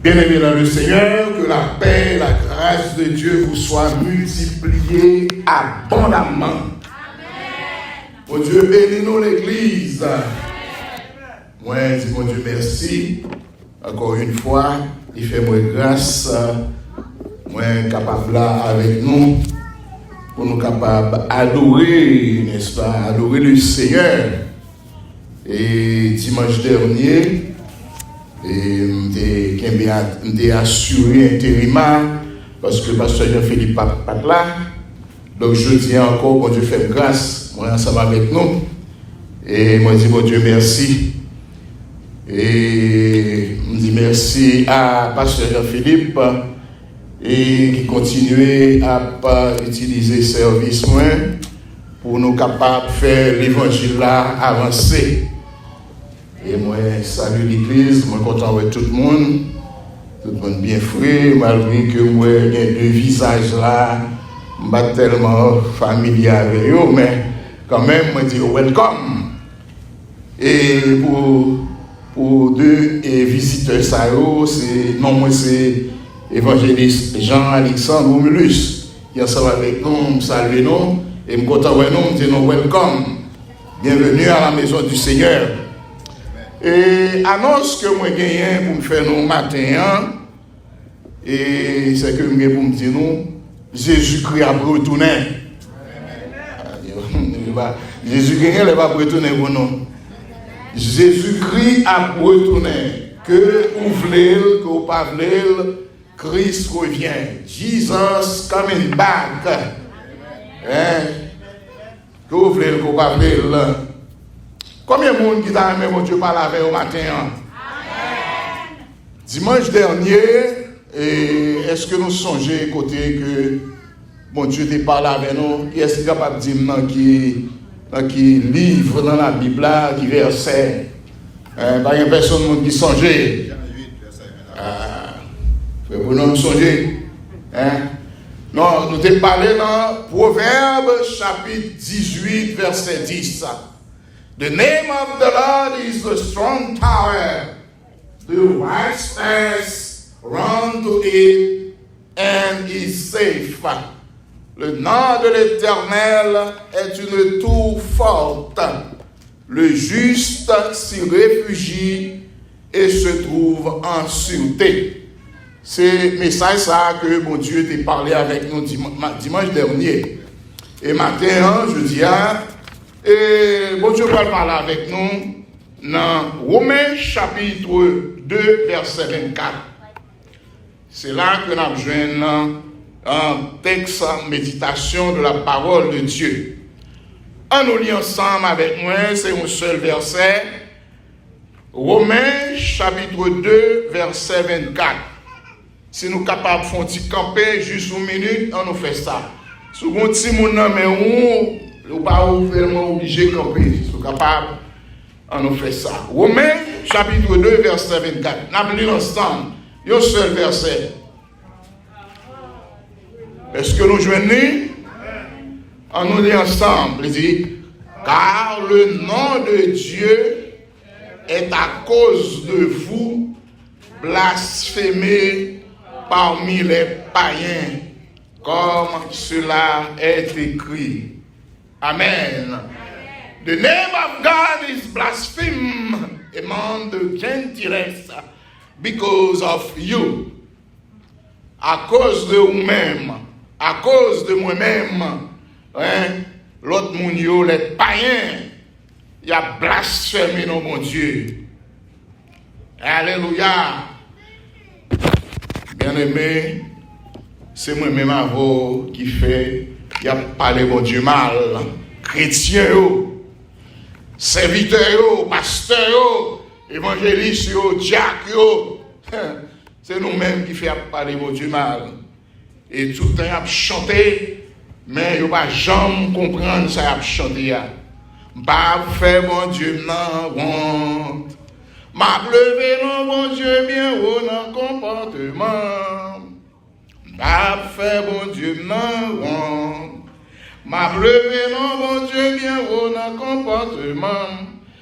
Bien-aimés dans le Seigneur, que la paix et la grâce de Dieu vous soient multipliées abondamment. Amen. Mon Dieu, bénis-nous l'Église. Moi, je dis, mon Dieu, merci. Encore une fois, il fait moi grâce. Moi, capable là avec nous, pour nous capables d'adorer, n'est-ce pas, adorer le Seigneur. Et dimanche dernier, j'ai assuré intérimaire parce que le pasteur Jean-Philippe pas là. Donc je dis encore, bon Dieu fait grâce, moi ensemble avec nous. Et moi je dis, bon Dieu merci. Et je dis merci à pasteur Jean-Philippe et qui continue à utiliser service pour nous capables de faire l'évangile là avancer. Et moi, salue l'église, moi content avec tout le monde bien frais, malgré que moi, j'ai deux visages là, je ne suis pas tellement familier avec eux, mais quand même, moi, je dis welcome. Et pour deux visiteurs, c'est évangéliste Jean-Alexandre Romulus, qui est ensemble avec nous, me salue nous, et je suis content avec nous, je dis welcome. Bienvenue à la maison du Seigneur. Et annonce que moi gagne pour me faire nous matin, et c'est que moi pour me dire nous, Jésus-Christ a retourné. Jésus gagne, il va retourner pour nous. Jésus-Christ a retourné. Que vous voulez, que vous ne voulez pas, Christ revient. Jesus coming back. Que vous voulez, que vous ne voulez pas. Combien de monde qui t'a aimé mon Dieu parler avec au matin? Amen. Dimanche dernier, est-ce que nous songeons côté que mon Dieu t'a parlé avec nous? Qui est-ce qui est capable de dire qui livre dans la Bible là, qui verset? Pas une personne qui songeait. Pour nous songer. Non, nous t'ai parlé dans Proverbe chapitre 18, verset 10. The name of the Lord is the strong tower. The righteous run to it and is safe. Le nom de l'Éternel est une tour forte. Le juste s'y réfugie et se trouve en sûreté. C'est le message ça que mon Dieu t'a parlé avec nous dimanche dernier. Et matin, je dis et bon Dieu va parler avec nous dans Romains chapitre 2, verset 24. C'est là que nous avons un texte méditation de la parole de Dieu. On nous lit ensemble avec moi, c'est un seul verset. Romains chapitre 2, verset 24. Si nous sommes capables de faire camper juste une minute, on nous fait ça. Si vous avez un petit monde, vous n'êtes pas vraiment obligé de camper. Si vous êtes capable, on nous fait ça. Romains chapitre 2, verset 24. Nous lisons ensemble. Un seul verset. Est-ce que nous joignons? On nous lit ensemble. Il dit, car le nom de Dieu est à cause de vous blasphémé parmi les païens, comme cela est écrit. Amen. The name of God is blasphemed among the Gentiles because of you. À cause de vous-même, à cause de moi-même, l'autre monde, les païens, il a blasphémé nos mon Dieu. Alléluia. Bien-aimé, c'est moi-même avant qui fait, il a parlé mon Dieu mal. Chrétiens, serviteurs, pasteurs, évangélistes, diacres, c'est nous-mêmes qui fait parler mon Dieu mal. Et tout le temps, il a chanté, mais il ne va jamais comprendre ça, il a chanté. Pas faire mon Dieu non honte. M'a levé non mon Dieu bien haut dans comportement. Pas faire mon Dieu non honte. M'a levé non mon Dieu bien haut dans comportement.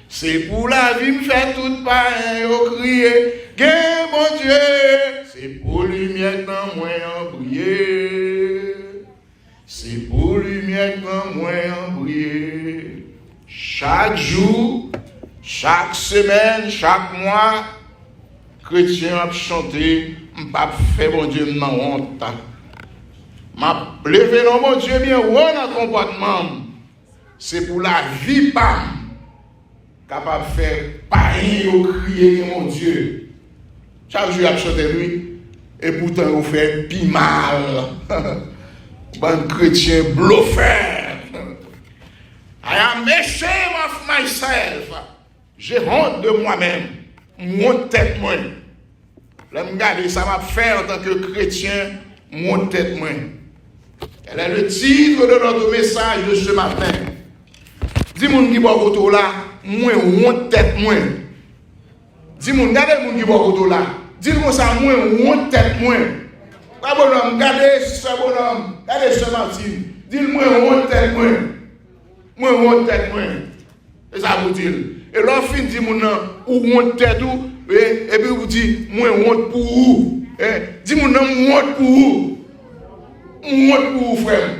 C'est pour la vie me fait toute pareil au crier. Gain mon Dieu, c'est pour lumière dans moi en briller. C'est pour lumière dans moi en briller. Chaque jour, chaque semaine, chaque mois, chrétien a chanté, m'a fait bon Dieu dans honte. M'a levé dans mon Dieu bien ou dans comportement. C'est pour la vie pas capable de faire pareil au crier mon Dieu. Chaque jour a chanté lui et pourtant on fait pi mal. Bon chrétien bluffeur. I am ashamed of myself. J'ai honte de moi-même. Mon tête moi. Là me regarder ça m'a fait en tant que chrétien, mon tête moi. Elle est le titre de notre message de ce matin. Dis-moi qui boit autour là, moi mon tête moi. Dis-moi regardez mon qui boit autour là. Dis-moi ça moi mon tête moi. Pas bonhomme, regardez ce bonhomme, regardez ce Martine. Dis-moi mon tête moi. Moi mon tête moi. Et ça vous dit. Et là fin dit mon nom ou mon tête ou et puis vous dit moi honte pour où. Dis-moi non honte pour où. Honte pour vous, frère.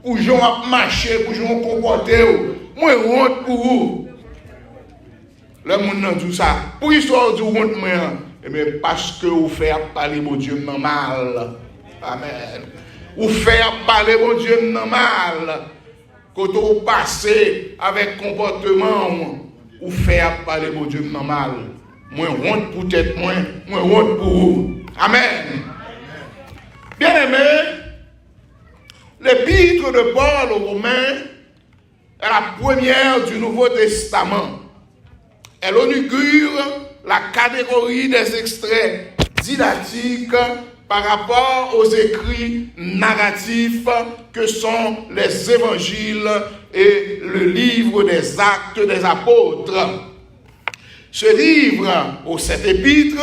Pour gens marcher, pour gens comporter. Moi, honte pour vous. Le monde dit ça. Pour l'histoire du honte, mais parce que vous faites parler mon Dieu normal. Amen. Vous faites parler mon Dieu normal. Quand vous passez avec comportement, vous faites parler mon Dieu normal. Moi, honte pour tête, moi honte pour vous. Amen. Bien aimé. L'épître de Paul aux Romains est la première du Nouveau Testament. Elle inaugure la catégorie des extraits didactiques par rapport aux écrits narratifs que sont les évangiles et le livre des Actes des Apôtres. Ce livre, ou cet épître,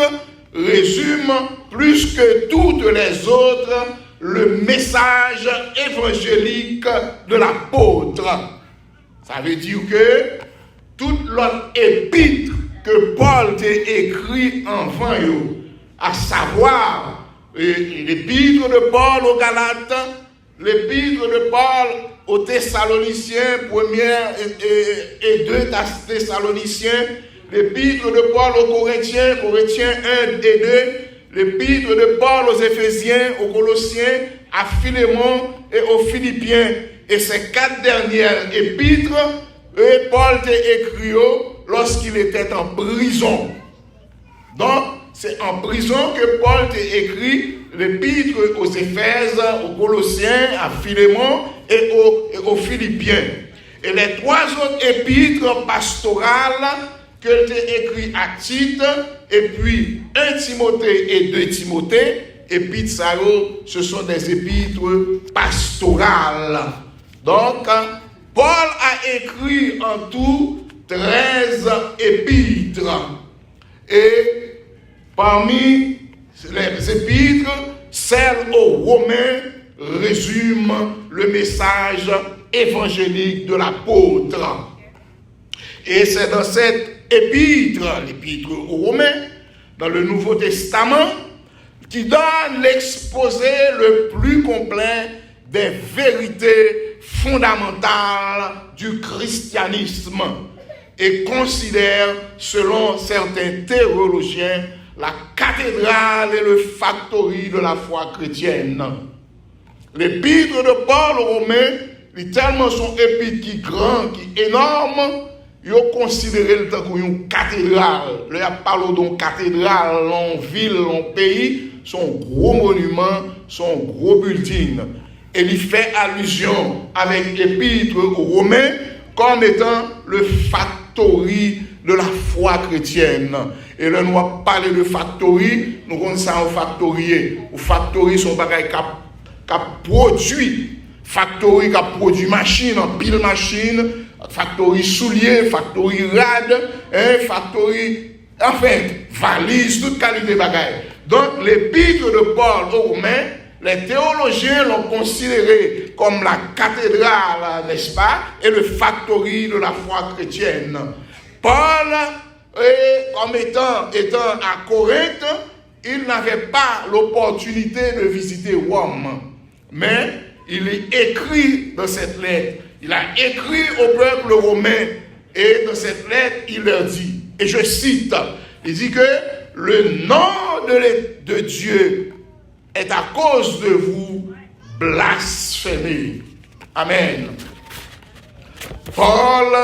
résume plus que toutes les autres le message évangélique de l'apôtre. Ça veut dire que toute l'autre épître que Paul a écrit avant, à savoir l'épître de Paul aux Galates, l'épître de Paul aux Thessaloniciens, 1 et 2 Thessaloniciens, l'épître de Paul aux Corinthiens, Corinthiens 1 et 2, l'épître de Paul aux Éphésiens, aux Colossiens, à Philémon et aux Philippiens. Et ces 4 dernières épîtres, Paul t'a écrit lorsqu'il était en prison. Donc, c'est en prison que Paul t'a écrit l'épître aux Éphèses, aux Colossiens, à Philémon et aux Philippiens. Et les 3 autres épîtres pastorales que tu as écrit à Tite, et puis 1 Timothée et 2 Timothée, et puis ça, ce sont des épîtres pastorales. Donc, Paul a écrit en tout 13 épîtres. Et parmi les épîtres, celle aux Romains résume le message évangélique de l'apôtre. Et c'est dans cette épître, l'épître aux Romains, dans le Nouveau Testament, qui donne l'exposé le plus complet des vérités fondamentales du christianisme et considère, selon certains théologiens, la cathédrale et le factory de la foi chrétienne. L'épître de Paul aux Romains, est tellement son épître qui est grand, qui est énorme, ils ont considéré le temps comme une cathédrale. Là, il parle d'une cathédrale, en ville, en pays, son gros monument, son gros building. Et il fait allusion avec l'épître aux Romains comme étant le factory de la foi chrétienne. Et là, nous allons parler de factory, nous connaissons ça au factorier. Au factory, son bagage qui a produit. Factory qui a produit machine, en pile machine, factory soulier, factory rad, factory, enfin, valise, toute qualité de bagaille. Donc, l'épître de Paul aux Romains, les théologiens l'ont considéré comme la cathédrale, n'est-ce pas, et le factory de la foi chrétienne. Paul, comme étant à Corinthe, il n'avait pas l'opportunité de visiter Rome. Mais il est écrit dans cette lettre. Il a écrit au peuple romain. Et dans cette lettre, il leur dit, et je cite, il dit que le nom de Dieu est à cause de vous blasphémé. Amen. Paul,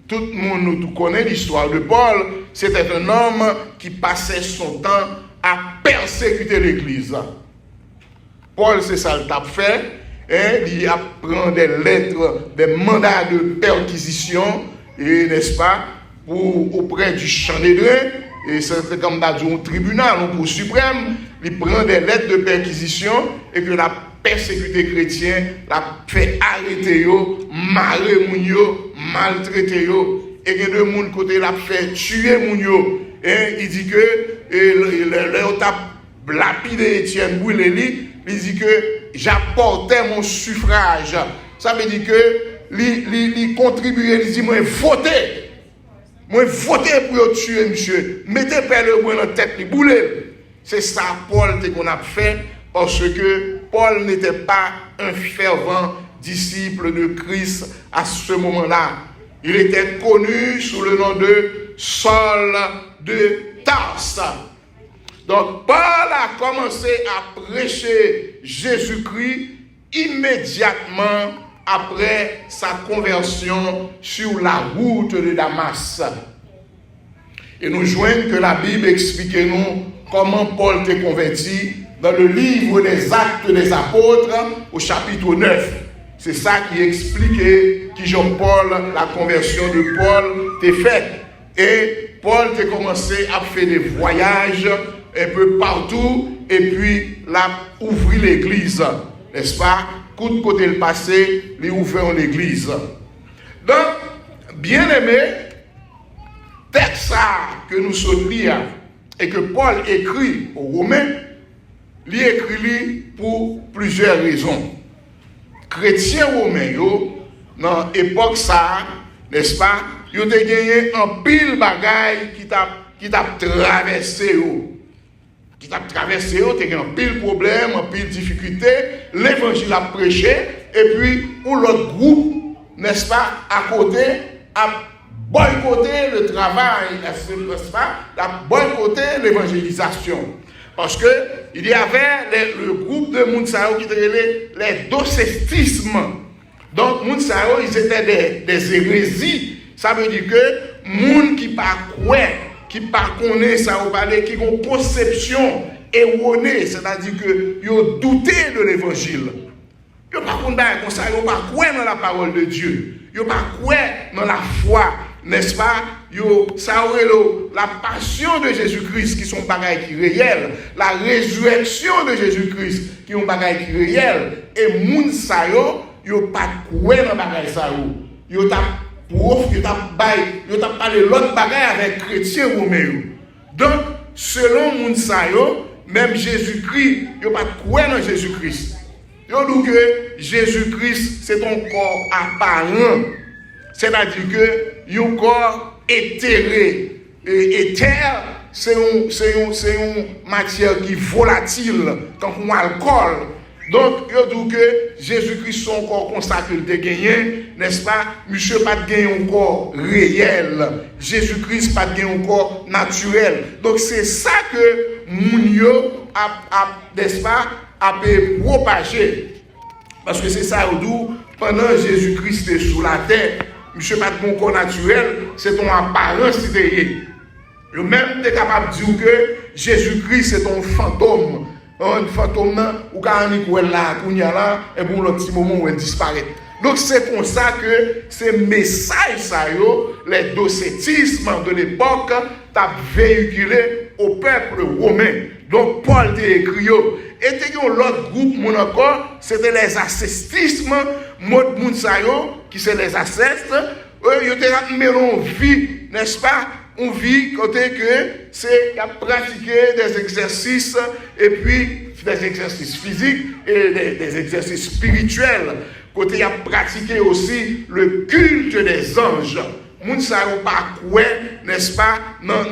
tout le monde nous connaît l'histoire de Paul, c'était un homme qui passait son temps à persécuter l'Église. Paul, c'est ça le tape fait, et il apprend des lettres, des mandats de perquisition, et n'est-ce pas, auprès du Sanhédrin, et c'est comme dans un tribunal, un cour suprême, il prend des lettres de perquisition, et que la persécuté chrétien, la fait arrêter, marrer moun, maltraiter, et que de mon côté, la fait tuer moun. Et il dit que, le tape lapidé Étienne Bouilléli, il dit que j'apportais mon suffrage. Ça veut dire que il contribuait, il dit moi voter pour tuer monsieur. Mettez père le dans la tête, il boulait. C'est ça Paul qu'on a fait parce que Paul n'était pas un fervent disciple de Christ à ce moment-là. Il était connu sous le nom de Saul de Tarse. Donc Paul a commencé à prêcher Jésus-Christ immédiatement après sa conversion sur la route de Damas. Et nous joignons que la Bible explique nous comment Paul était converti dans le livre des Actes des Apôtres au chapitre 9. C'est ça qui explique qui Jean-Paul, la conversion de Paul était faite. Et Paul a commencé à faire des voyages un peu partout et puis là ouvrir l'église, n'est-ce pas? Coup de côté le passé, il ouvert l'église. Donc, bien aimé, texte ça que nous sommes lire et que Paul écrit aux Romains, il écrit pour plusieurs raisons. Chrétiens romains, dans l'époque ça, n'est-ce pas? Ils ont gagné un pile bagaille qui t'a traversé. Qui t'a traversé, tu as un pile problème, un pile difficulté, l'évangile a prêché, et puis pour l'autre groupe, n'est-ce pas, à côté, a boycotté le travail, n'est-ce pas, a boycotté l'évangélisation. Parce que il y avait le groupe de Mounsao qui était les docétismes. Donc, Mounsao, ils étaient des hérésies. Ça veut dire que moun qui pas quoi, qui pas connaît ça ou parler, qui ont conception erronée, c'est-à-dire que ils ont douté de l'évangile. Ils pas connaître comme ça, ils pas quoi dans la parole de Dieu. Ils pas quoi dans la foi, n'est-ce pas? Ça aurait la passion de Jésus-Christ qui sont bagailles qui réelles, la résurrection de Jésus-Christ qui sont bagailles qui réelles, et moun sa yo pas quoi dans bagaille ça yo t'a prof que t'a parlé l'autre bagaille avec chrétien romain. Donc selon moun sa yo, même Jésus-Christ, yo pas quoi dans Jésus-Christ. Yo dit que Jésus-Christ c'est ton corps apparent. C'est-à-dire que yon corps éthéré, éther, c'est une matière qui est volatile, comme un alcool. Donc, il dit que Jésus-Christ son corps consacré de gagné, n'est-ce pas? Monsieur pas de gagner un corps réel. Jésus-Christ pas de gagner un corps naturel. Donc, c'est ça que Mounio n'est-ce pas, a propagé. Parce que c'est ça, pendant Jésus-Christ est sous la terre, monsieur pas de bon corps naturel, c'est ton apparence qui est. Le même est capable de dire que Jésus-Christ c'est ton fantôme. Un fantôme ou quand on est là, et pour le petit moment où elle disparaît. Donc c'est comme ça que ces messages, les docétismes de l'époque, t'as véhiculé au peuple romain. Donc Paul t'a écrit. Et l'autre groupe, c'était les ascétismes, qui c'est les ascètes. Ils ont mis en vie, n'est-ce pas? On vit côté que c'est pratiquer des exercices et puis des exercices physiques et des exercices spirituels. Côté a pratiqué aussi le culte des anges. moun sa yo pas quoi, n'est-ce pas, non,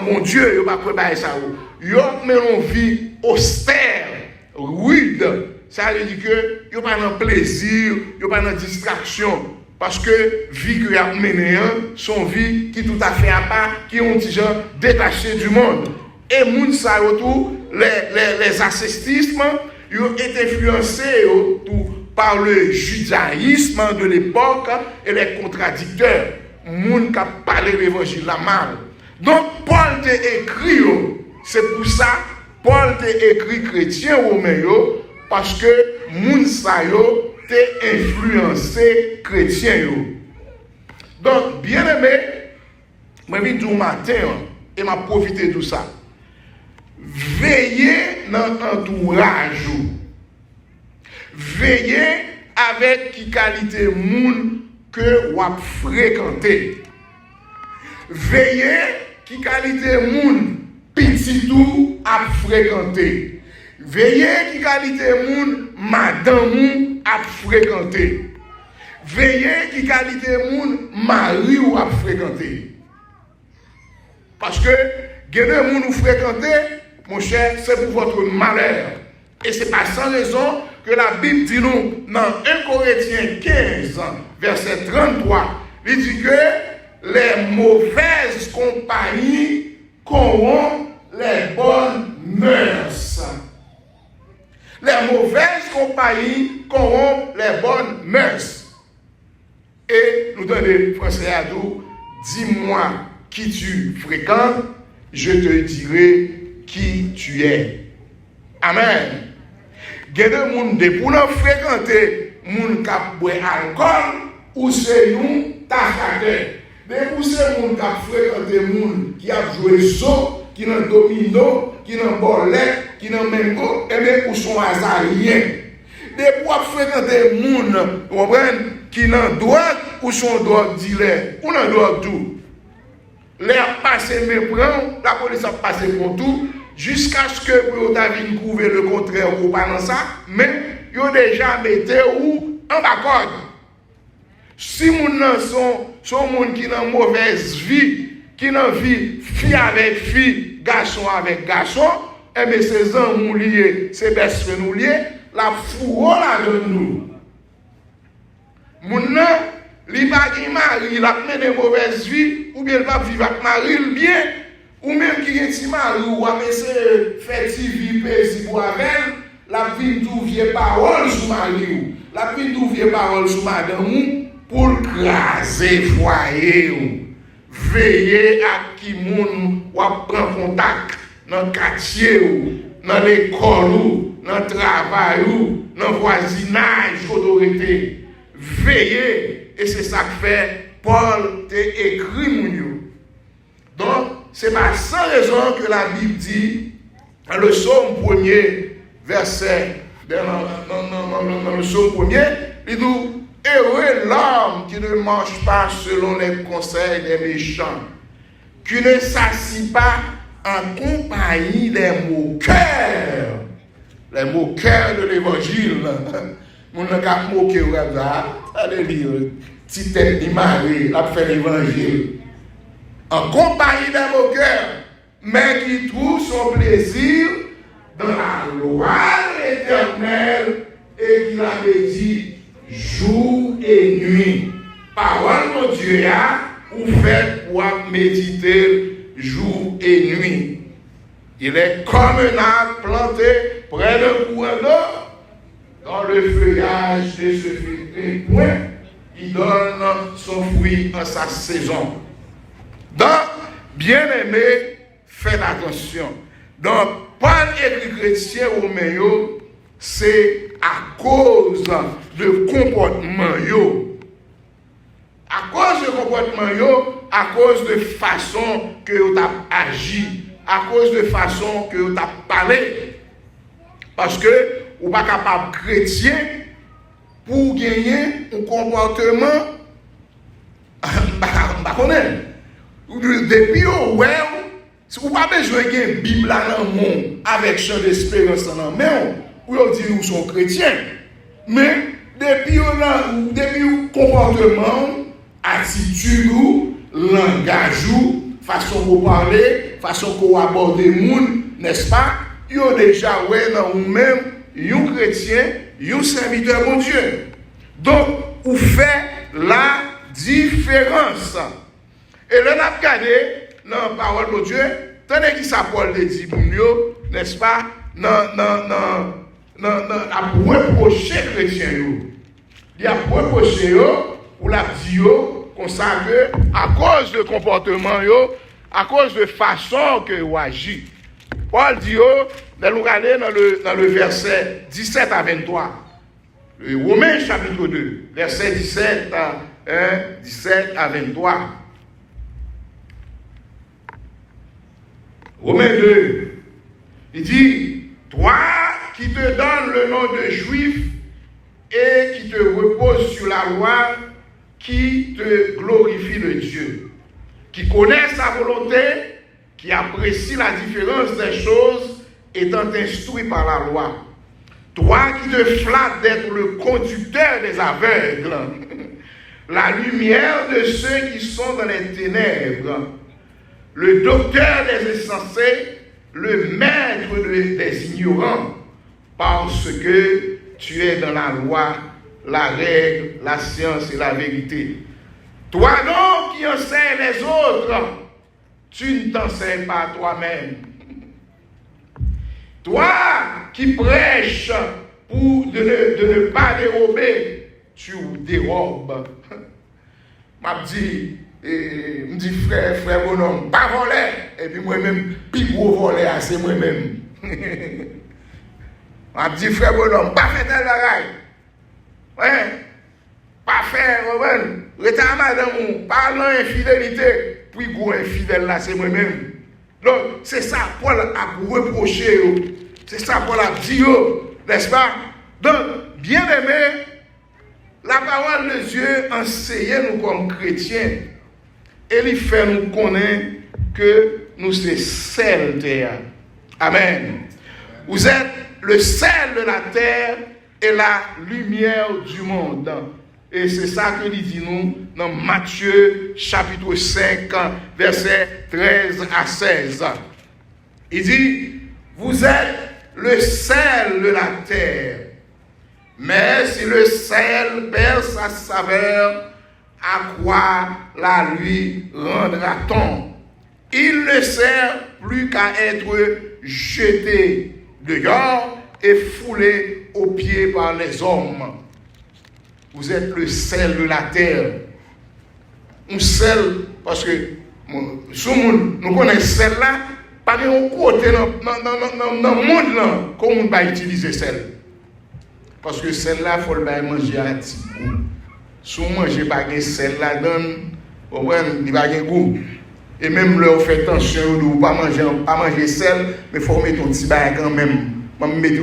mon Dieu, yo pas quoi ba ça yo men une vie austère, rude. Ça veut dire que yo pas dans plaisir, yo pas dans distraction. Parce que vie que y a mené, son vie qui tout à fait à part, qui ont des gens détachés du monde. Et moun sa yo tout, les ascétismes, ils ont été influencés par le judaïsme de l'époque et les contradicteurs. Moun qui a parlé de l'évangile la mal. Donc Paul t'a écrit, c'est pour ça Paul t'a écrit chrétien romain parce que moun sa yo t'a influencé chrétien. Donc bien aimé, moi je viens du matin et m'a profité de tout ça. Veillez dans l'entourage. Veillez avec qui qualité moun que vous fréquentez. Veillez qui qualité moun petit tout à fréquenter. Veillez qui qualité moun madame moun à fréquenter. Veillez qui qualité moun mari ou à fréquenter. Parce que gade moun ou fréquenter, mon cher, c'est pour votre malheur. Et c'est pas sans raison que la Bible dit nous dans 1 Corinthiens 15, verset 33, il dit que les mauvaises compagnies corrompent les bonnes mœurs. Les mauvaises compagnies corrompent les bonnes mœurs. Et nous donnons français à nous, dis-moi qui tu fréquentes, je te dirai qui tu es. Amen. Gade moun de pour nous fréquenter moun k'ap boire alcool ou c'est nous tacate. De pour c'est moun k'ap fréquenter moun qui a joué so, qui nan domino, qui nan bolette, qui nan mengo, et bien ou son hasardien. De pour fréquenter moun, vous comprenez, qui nan drogue ou son drogue dealer, ou nan drogue tout. L'air passé méprend, la police a passé pour tout. Jusqu'à ce que vous avez trouvé le contraire ou pas dans ça, mais vous avez déjà mis ou en bas. Si vous sont gens qui ont une mauvaise vie, qui ont une vie fille avec fille, garçon avec garçon, et bien ces hommes liés, ces best friends liés, la fourreau là de nous. Mon nom, il va mari, il a mené une mauvaise vie, ou bien il va vivre avec mari bien. Ou même qui est si mal, ou à faire si vie paisible avec la vie d'ouvrier parole sur mari, la vie d'ouvrier parole sur madame, pour craser foyer. Veillez à qui moun ou prend contact dans le quartier, dans l'école, dans le travail, dans le voisinage, autorité. Veillez, et c'est ça que fait Paul t'a écrit moun. Donc, c'est pas sans raison que la Bible dit, dans le psaume 1er, verset, dans le psaume 1er, il dit, heureux l'homme qui ne mange pas selon les conseils des méchants, qui ne s'assit pas en compagnie des moqueurs. Les moqueurs de l'évangile. Mon n'a qu'à moquer, allez lire, petite tête d'imagée, la fait l'évangile. En compagnie des moqueurs, mais qui trouve son plaisir dans la loi éternelle et qui la médite jour et nuit. Parole de Dieu, ou fait pour méditer jour et nuit. Il est comme un arbre planté près d'un courant d'eau, dans le feuillage de ce filtre point, il donne son fruit en sa saison. Donc, bien-aimé, faites attention. Donc, Paul écrit chrétien romain, c'est à cause de comportement yo. À cause de comportement yo, à cause de façon que vous avez agi, à cause de façon que vous avez parlé. Parce que vous n'êtes pas capable chrétien pour gagner un comportement. Depuis vous n'avez pas besoin d'une Bible dans le monde avec champ d'espérance dans la main, ou vous dites que vous sont chrétiens. Mais depuis le comportement, attitude ou, langage ou, façon qu'on parle, façon qu'on aborde le monde, n'est-ce pas? Yo déjà ouais dans vous-même, un chrétien, un serviteur de Dieu. Donc, vous faites la différence. Et là, on a regardé dans la parole de Dieu, tenez qui ça Paul le dit pour nous, n'est-ce pas? À reprocher les chrétiens. Il y a reproché ou la dit comme ça que, à cause de comportement, à cause de façon que vous agissez. Paul dit, nous regardons dans le verset 17 à 23. Romains chapitre 2, verset 17 à 23. Romains 2, il dit, toi qui te donnes le nom de juif et qui te repose sur la loi, qui te glorifie le Dieu, qui connaît sa volonté, qui apprécie la différence des choses étant instruit par la loi. Toi qui te flattes d'être le conducteur des aveugles, la lumière de ceux qui sont dans les ténèbres, le docteur des insensés, le maître des ignorants, parce que tu es dans la loi, la règle, la science et la vérité. Toi donc qui enseignes les autres, tu ne t'enseignes pas toi-même. Toi qui prêches pour de ne pas dérober, tu dérobes. M'a dit, me dit frère bonhomme, pas voler. Et puis moi-même, plus gros voler, c'est moi-même. M'a dit frère bonhomme, pas faire tel bagaille. Ouais. Pas faire, retard madame, parlant infidélité, puis gros infidèle là, c'est moi-même. Donc, c'est ça, Paul a reproché, c'est ça, Paul a dit, n'est-ce pas? Donc, bien aimé, la parole de Dieu enseigne nous comme chrétiens, et il fait nous connaître que nous sommes sel de terre. Amen. Vous êtes le sel de la terre et la lumière du monde. Et c'est ça que il dit nous dans Matthieu chapitre 5, versets 13 à 16. Il dit, vous êtes le sel de la terre. Mais si le sel perd sa saveur, à quoi la lui rendra-t-on? Il ne sert plus qu'à être jeté dehors et foulé aux pieds par les hommes. Vous êtes le sel de la terre. Un sel, parce que nous connaissons sel là, pas de côté dans le monde là, comment on va utiliser sel. Parce que sel là, il faut le manger à petit goût. Si on ne mange pas de sel là, il n'y a pas de goût. Et même là, on fait attention de ne pas manger sel, mais il faut mettre un petit bain quand même. Je vais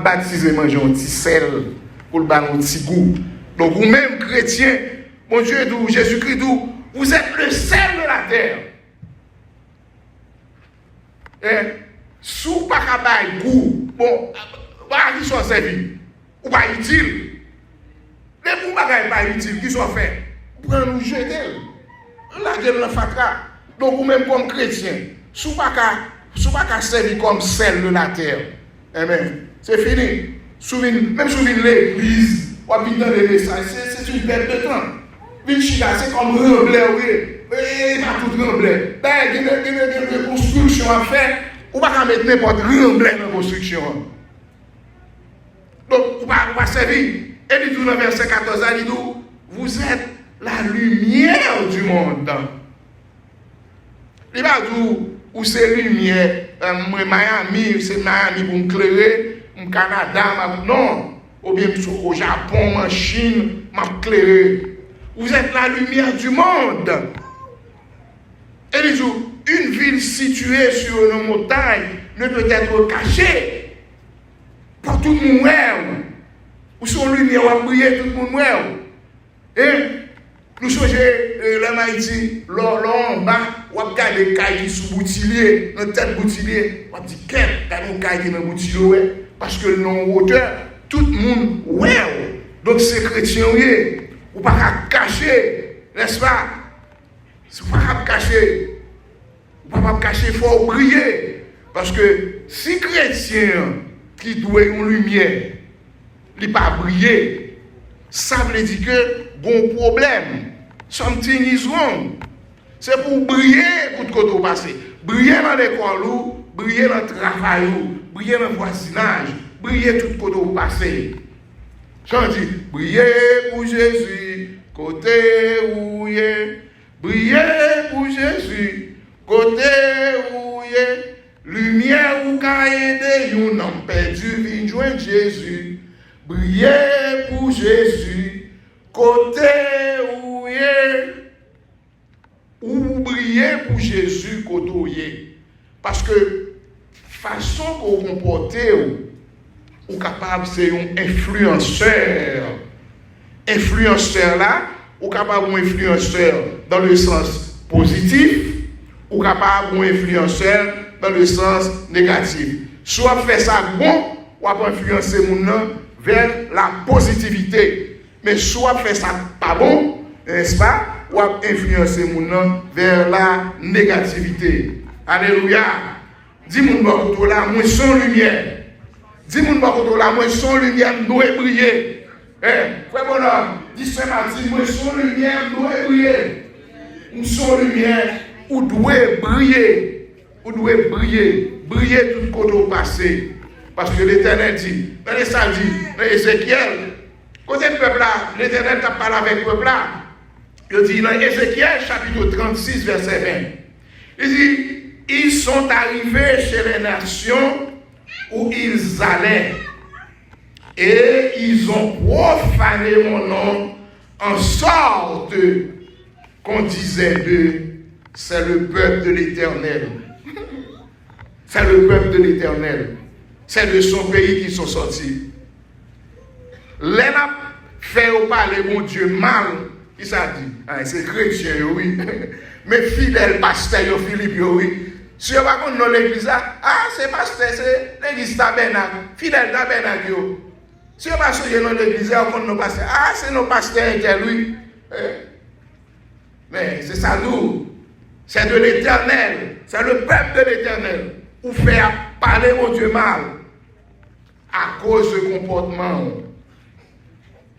baptiser manger un petit sel pour le bain un petit goût. Donc vous-même, chrétiens, mon Dieu, Jésus-Christ, vous êtes le sel de la terre. Et si vous n'avez pas de goût, bon, pas qui sont servis, ou pas utile. Les bouts pas utiles qui sont faits, vous pouvez nous jeter. La gueule la fatra. Donc vous-même comme chrétien, si vous n'avez pas servir comme sel de la terre, amen. C'est fini. Même si vous venez l'église, ou habitant les messages, c'est une perte de temps. Vinchida, c'est comme remblai, oui. Il va tout remblai. Il y a une construction à faire. Ou pas mettre n'importe remblai dans la construction. Donc, vous va servir. Et il dit dans le verset 14, il dit, vous êtes la lumière du monde. Il va dire, où c'est lumière, Miami, c'est Miami pour me clairer, au Canada, non. Ou bien au Japon, en Chine, m'éclairer. Vous êtes la lumière du monde. Et les autres, une ville située sur une montagne ne peut être cachée. Pour tout le monde. Ou son lumière va briller, tout le monde. Et nous sommes là, Haïti, là en bas, on regarde les cailles sous boutillier, dans tête boutillier. On dit, qu'est-ce qu'il y a des cailles dans le boutillier? Parce que non hauteur. Tout le monde, ouais. Donc c'est chrétien, ou pas cacher. N'est-ce pas? C'est pas cacher. Pas cacher, il faut briller. Parce que si chrétien qui doit une lumière, il n'a pas brillé, ça veut dire que bon problème. Something is wrong. C'est pour briller pour que tu passes. Briller dans l'école, briller dans le travail, briller dans le voisinage, briller tout côté où passer. J'en dis, briller pour Jésus, côté où il est. Briller pour Jésus, côté où il est. Lumière ou qu'a aidé, yon n'en perdu, vin joindre Jésus. Briller pour Jésus, côté où il est. Ou briller pour Jésus, côté où il est. Parce que, façon qu'on comporte, ou capable c'est un influenceur. Influenceur là, ou capable un influenceur dans le sens positif, ou capable un influenceur dans le sens négatif. Soit fait ça bon, ou influencer mon nom vers la positivité. Mais soit fait ça pas bon, n'est-ce pas, ou influencer mon nom vers la négativité. Alléluia. Dis-moi autour là, moi sans lumière. Dis-moi autour là, moi sans lumière, nous briller. Frère bonhomme, dis Saint-Martin, moi sans lumière, nous briller. Nous sans lumière, ou doit briller. Ou doit briller. Briller tout côté au passé. Parce que l'Éternel dit, dans les samedis, dans Ézéchiel, côté le peuple là, l'Éternel t'a parlé avec le peuple là. Il dit dans Ézéchiel, chapitre 36, verset 20. Il dit, ils sont arrivés chez les nations où ils allaient et ils ont profané mon nom en sorte qu'on disait d'eux, c'est le peuple de l'Éternel. C'est le peuple de l'Éternel. C'est de son pays qu'ils sont sortis. Les n'a fait au parler, mon Dieu, mal. Qui ça dit? Ah, c'est chrétien, oui. Mais fidèle pasteur, Philippe, oui. Si on va dans l'église, c'est pasteur, c'est l'église tabernacle. Fidèle tabernacle. Si on va dans l'église, on va nos pasteurs. C'est nos pasteurs qui lui. Mais c'est ça nous. C'est de l'Éternel. C'est le peuple de l'Éternel. Ou faire parler mon Dieu mal. À cause de comportement.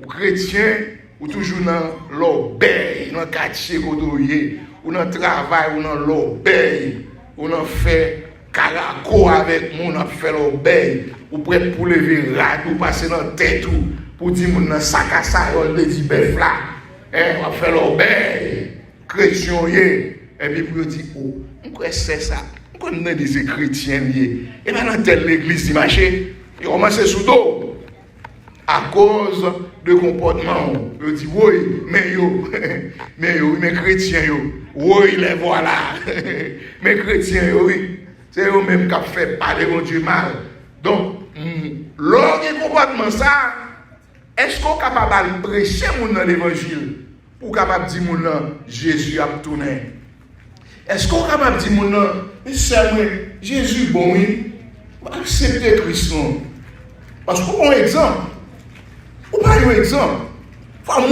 Ou chrétien, ou toujours dans l'obéi, dans le quartier, ou dans le travail, ou dans l'obéi, ou dans fait caraco avec moi, on fait l'obéi, ou prêt pour lever rad, ou passer dans la tête, pour dire mon dans sac à sac, on dit bœuf là, on fait l'obéi, chrétien, et puis pour dire, oh, on c'est ça, on connaît des chrétiens, et dans telle église, il marche, il commence sous dos. À cause de comportement, je dis oui, mais chrétiens, oui, les voilà. Mais chrétiens, oui, c'est eux-mêmes qui ont fait parler mon Dieu mal. Donc, lors du comportement, ça, est-ce qu'on est capable de prêcher dans l'évangile pour capable de dire Jésus a tourné? Est-ce qu'on est capable de dire mais c'est moi, Jésus bon, oui, acceptez Christ. Parce que, pour exemple, ou pas un exemple, il faut que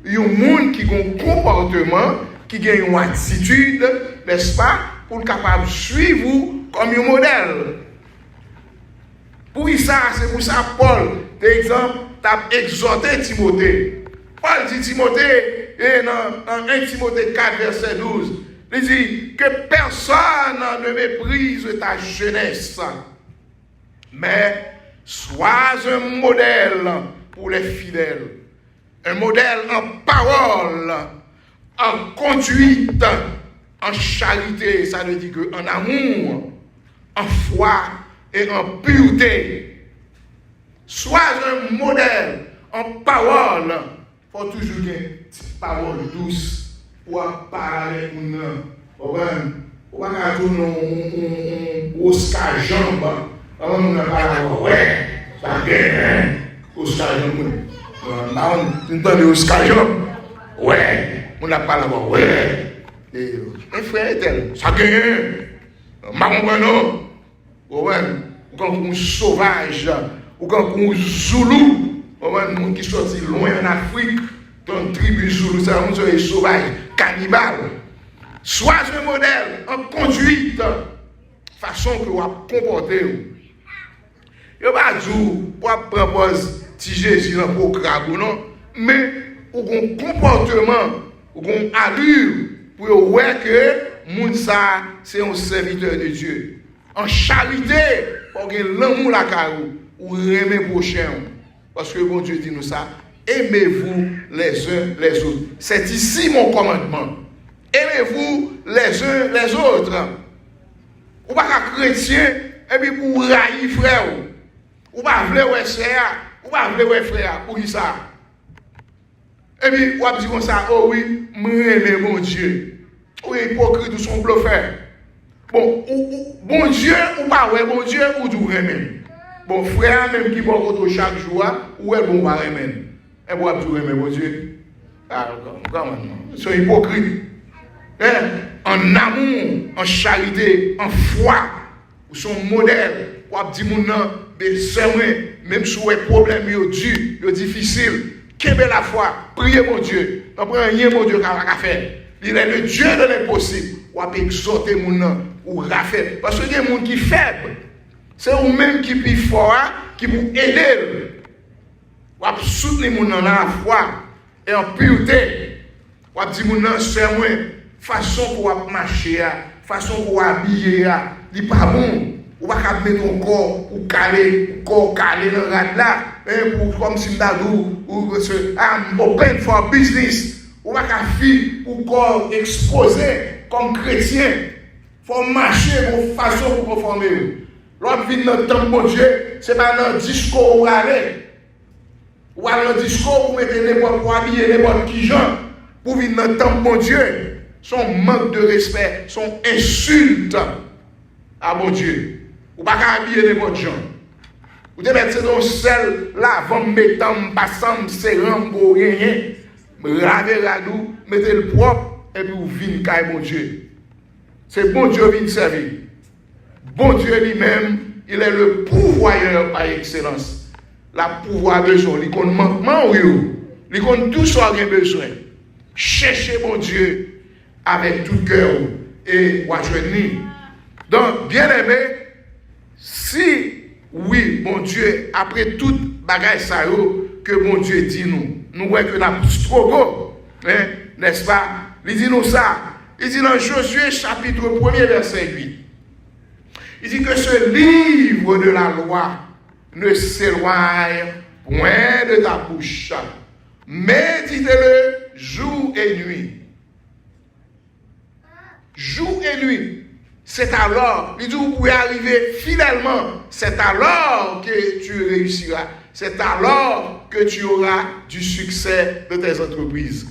il y a un monde qui a un comportement, qui a une attitude, n'est-ce pas, pour être capable de suivre comme un modèle. Pour ça, c'est pour ça Paul, par exemple, a exhorté Timothée. Paul dit Timothée, dans 1 Timothée 4, verset 12, il dit que personne ne méprise ta jeunesse, mais sois un modèle pour les fidèles. Un modèle en parole, en conduite, en charité, ça veut dire en amour, en foi et en pureté. Sois un modèle en parole. Il faut toujours une petite parole douce pour parler avec nous. On va tourner un Oscar Jambe. On n'a pas ouais, ça gagne, Oscar Jean. On entend Oscar Jean. Ouais, on n'a pas la voix, ouais. Et frère tel, ça gagne. Marron, ouais, quand un sauvage, ou quand un zoulou, un monde qui sorti loin en Afrique, ton tribu Zoulou, ça nous est sauvage, cannibale. Sois un modèle en conduite, façon que vous comportez. Je ne vais pas dire pour proposer si Jésus dans le crabe, non, mais ou un comportement, ou une allure pour voir que Mounsa c'est un serviteur de Dieu. En charité, pour que l'amour la carou ou aimer prochain. Parce que bon Dieu dit nous ça, aimez-vous les uns les autres. C'est ici mon commandement. Aimez-vous les uns les autres. Ou pas qu'un chrétien et puis pour railler frère. Ou pas vouloir ouais frère, ou pas vouloir ouais frère pour qui ça. Et puis, on dit comme ça, oh oui, m'aimer mon Dieu. Oui, hypocrite ou son bluffeur. Bon, bon Dieu, ou pas, ouais, bon Dieu, ou du remen. Bon, frère, même qui va auto chaque jour, ou est bon, va remen. Et bon, du remen, bon Dieu. Ah, comment non? C'est hypocrite. En amour, en charité, en foi, ou son modèle, ou dit mon nom, même si vous avez des problèmes, c'est difficile. Quelle la foi, priez mon Dieu. Ne prenez rien mon Dieu qu'à faire. Il est le Dieu de l'impossible. Ou à exhorter mon nom, ou raffaire. Parce qu'il y a des gens qui sont faibles. C'est vous-même qui est fort, qui vous aide. Ou à soutenir mon nom dans la foi et en pureté. Ou à dire mon nom, c'est moi, façon pour marcher, façon pour habiller, il n'est pas bon. Ou pas mettre ton corps ou caler dans le rad là, comme si ou open for business. Ou pas faire ou corps exposé comme chrétien. Il faut marcher de façon pour conformer. L'autre vient dans le temps de Dieu, ce n'est pas dans le discours où aller. Ou dans le discours pour mettre les boîtes pour habiller les boîtes qui gens. Pour venir dans le temps de Dieu. Son manque de respect, son insulte à mon Dieu. Ou pas habiller les bonnes gens. Ou devez mettre dans sel, lavant, mettant, passant, serrant, pour rien. Laver la doux, mettez le propre, et puis vous venez caille mon Dieu. C'est bon Dieu qui vient servir. Bon Dieu lui-même, il est le pourvoyeur par excellence. La pouvoir besoin, il connaît manquement ou il connaît tout ce qu'il a besoin. Cherchez mon Dieu avec tout cœur et rejoignez. Donc, bien aimé, si, oui, mon Dieu, après toute bagaille ça que mon Dieu dit nous voyons que la trop beau, hein, n'est-ce pas? Il dit nous ça. Il dit dans Josué chapitre 1er verset 8. Il dit que ce livre de la loi ne s'éloigne point de ta bouche. Médite-le jour et nuit. Jour et nuit. C'est alors, il dit, vous pouvez arriver fidèlement. C'est alors que tu réussiras. C'est alors que tu auras du succès de tes entreprises.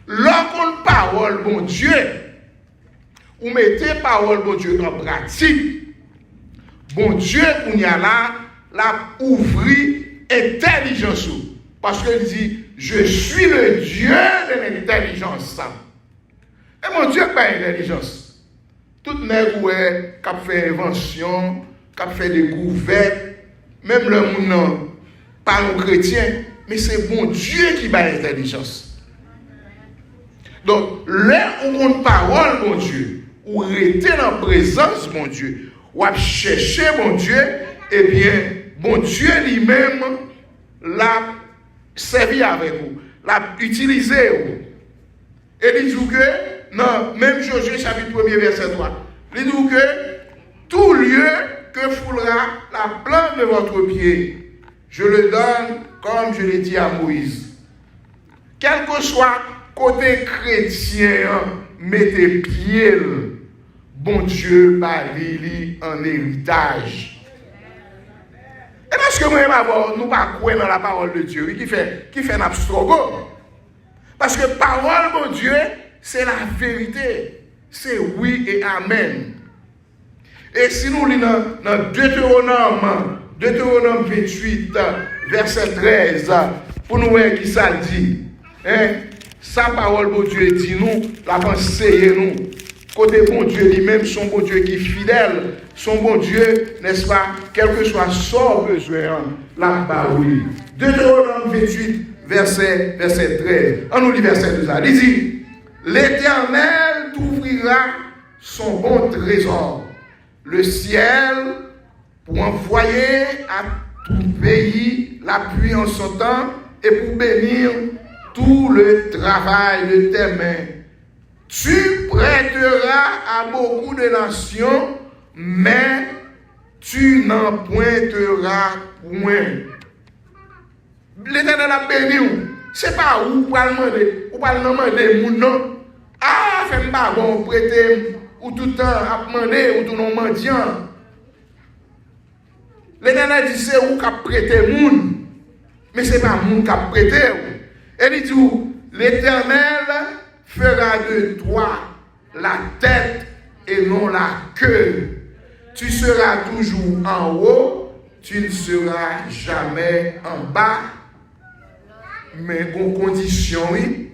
Lorsqu'on parole, bon Dieu, ou mettez parole, bon Dieu, en pratique, bon Dieu, qu'on y a là, l'a ouvri intelligence. Parce qu'il dit, je suis le Dieu de l'intelligence. Et mon Dieu, pas intelligence. Tout nègre qui a fait invention, qui a fait découverte, même le monde pas un chrétien, mais c'est bon Dieu qui a l'intelligence. Donc, là où on parole, mon Dieu, ou rester dans la présence, mon Dieu, ou à chercher, mon Dieu, eh bien, bon Dieu lui-même l'a servi avec vous, l'a utilisé. Et il dit que, non, même Josué chapitre 1er verset 3, il dit que tout lieu que foulera la plante de votre pied, je le donne comme je l'ai dit à Moïse. Quel que soit côté chrétien, mettez pied, bon Dieu, bali en héritage. Et parce que moi, nous pas croire dans la parole de Dieu, qui fait un abstrogo. Parce que parole, mon Dieu, c'est la vérité. C'est oui et amen. Et si nous lisons dans Deutéronome 28, verset 13, pour nous voir qui ça dit. Hein? Sa parole, bon Dieu, dit nous, la pensée nous. Côté bon Dieu lui-même, son bon Dieu qui est fidèle, son bon Dieu, n'est-ce pas, quel que soit son besoin, la parole. Deutéronome 28, verset 13. On nous lit verset 12. Il dit, l'Éternel t'ouvrira son bon trésor, le ciel, pour envoyer à tout pays la pluie en son temps et pour bénir tout le travail de tes mains. Tu prêteras à beaucoup de nations, mais tu n'en pointeras point. L'Éternel a béni. C'est pas où pour demander, ou pas demander mon nom. Ah, fais pas bon prêter ou tout le temps à demander ou tout non mendiant. L'Éternel dit c'est où qu'a prêté moun, mais c'est pas moun qu'a prêté. Et il dit l'Éternel fera de toi la tête et non la queue. Tu seras toujours en haut, tu ne seras jamais en bas. Mais en condition, oui,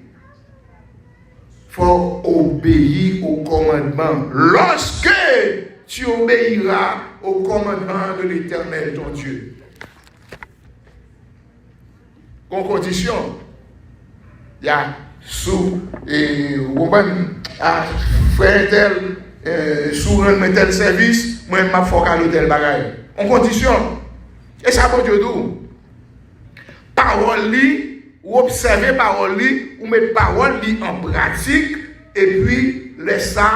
il faut obéir au commandement. Lorsque tu obéiras au commandement de l'Éternel, ton Dieu. En condition, il y a sous et frère tel, sous un tel service, moi je faut qu'à l'hôtel bagaille. En condition. Et ça bon Dieu d'où? Parole ou observer parole ou mettre parole en pratique et puis laisse ça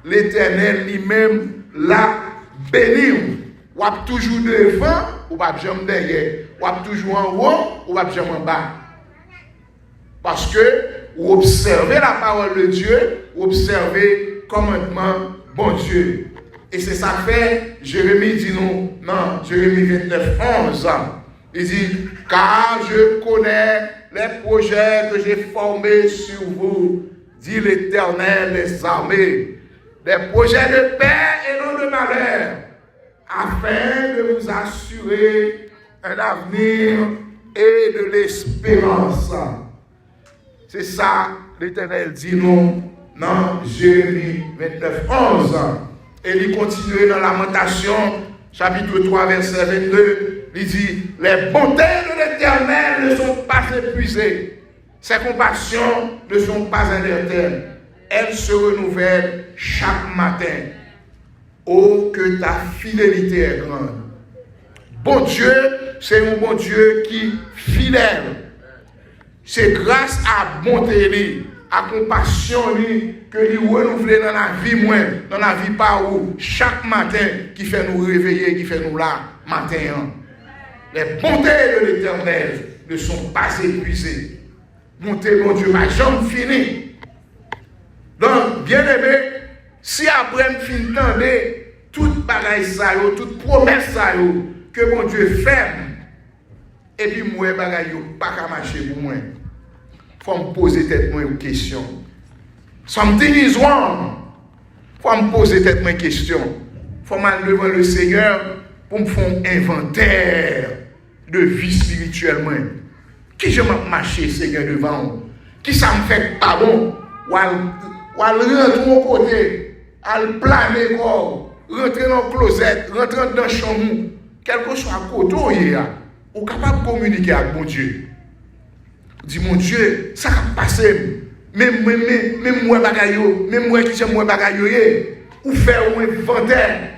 l'Éternel lui-même la bénir. Ou toujours devant ou pas jamais derrière. Ou toujours en haut ou pas jamais en bas. Parce que ou observer la parole de Dieu, ou observer le commandement bon Dieu. Et c'est ça fait Jérémie dit nous dans Jérémie 29, 11. Il dit, car je connais les projets que j'ai formés sur vous, dit l'Éternel des armées, des projets de paix et non de malheur, afin de vous assurer un avenir et de l'espérance. C'est ça, l'Éternel dit nous dans Jérémie 29, 11. Et il continue dans Lamentation, chapitre 3, verset 22. Il dit, les bontés de l'Éternel ne sont pas épuisées. Ses compassions ne sont pas inertelles. Elles se renouvellent chaque matin. Oh, que ta fidélité est grande. Bon Dieu, c'est un bon Dieu qui est fidèle. C'est grâce à bonté, à compassion que nous renouvelons dans la vie moins, dans la vie par où chaque matin qui fait nous réveiller, qui fait nous là matin. Les bontés de l'Éternel ne sont pas épuisées. Bonté, mon Dieu, ma jambe finie. Donc, bien aimé, si après me fin tendez toute bagaille ça, toute promesse ça, que mon Dieu fait, et puis moi, bagaille pas qu'à marcher pour moi. Faut me poser tête moi une question. Something is wrong. Faut me poser tête moi une question. Faut m'aller devant le Seigneur pour me faire un inventaire de vie spirituellement. Qui je m'a marché Seigneur devant? Qui ça me fait pas bon? Ou rentrer mon côté, à le planer corps, rentrer dans le closet, rentrer dans la chambre, quel que soit le côté, ou capable de communiquer avec mon Dieu. Dis mon Dieu, ça va passer. Même moi bagayo, même moi qui j'aime moi bagayo, ou faire un inventaire.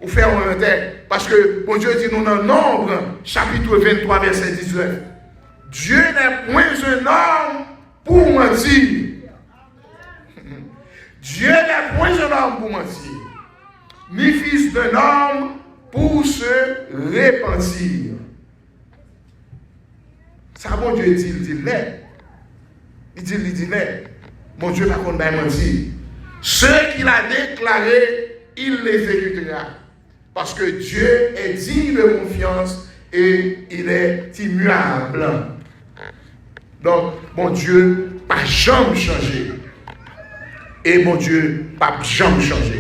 Ou faire un inventaire. Parce que mon Dieu dit nous dans Nombre, chapitre 23, verset 19. Dieu n'est point un homme pour mentir. Dieu n'est point un homme pour mentir. Ni fils d'un homme pour se repentir. Ça, bon Dieu dit, il dit, mon Dieu par contre, mentir. Ce qu'il a déclaré, il l'exécutera. Parce que Dieu est digne de confiance et il est immuable. Donc, mon Dieu, pas jamais changé. Et mon Dieu, pas jamais changé.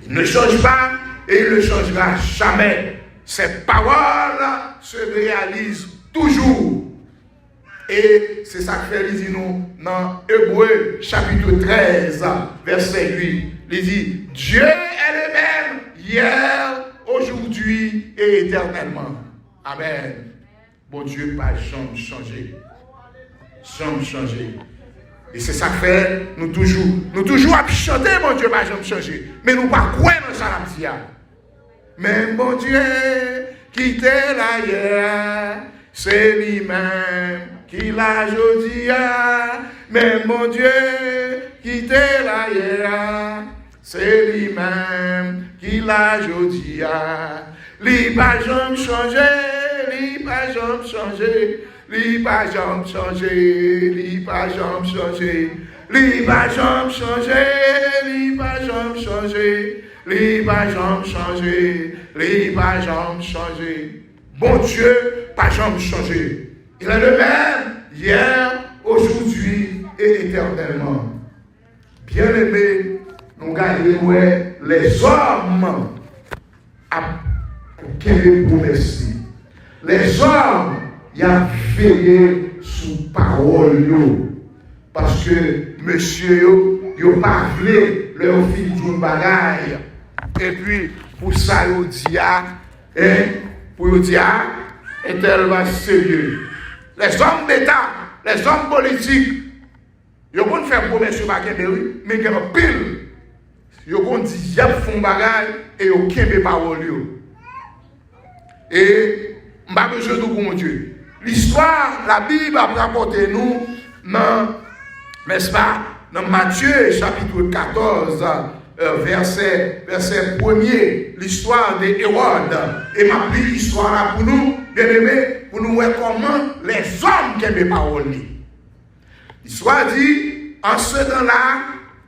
Il ne change pas et il ne changera jamais. Ses paroles se réalisent toujours. Et c'est ça que fait, il dit nous, dans Hébreux, chapitre 13, verset 8. Il dit, Dieu est le même hier, aujourd'hui et éternellement. Amen. bon Dieu pas jamais changé. Jamais changé. Et c'est ça que fait, nous toujours à chanter, mon Dieu pas jamais changé. Mais nous pas croire dans ça la dit. Mais mon Dieu, qui était là hier, c'est lui-même qui l'a jodi. Mais mon Dieu, qui était là hier, c'est lui-même qui l'a jodi. Li pas jamais changé, li pas jamais changé. Li pas jamais changé, li pas jamais changé, li pas jamais changé, li pas jamais changé, li pas jamais changé, li pas jamais changé. Bon Dieu, pas jamais changé. Il est le même hier, aujourd'hui et éternellement. Bien-aimés, nous gagnons les hommes à quelle promesse. Les hommes il a veillé sous parole parce que monsieur yo pas voulu leur fil d'une bagaille et puis pour ça yo dit pour dire est tellement sérieux. Les hommes d'État, les hommes politiques, yo vont faire promesse sur bagay mais il y a pile yo vont dire y a font bagaille et yo kembe parole yo. Et m'a besoin de mon Dieu. L'histoire, la Bible a rapporté nous dans, n'est-ce pas, dans Matthieu chapitre 14, verset 1er, l'histoire d'Hérode. Et m'a pris l'histoire là pour nous, bien aimé, pour nous voir comment les hommes qui aiment les paroles. L'histoire dit, en ce temps-là,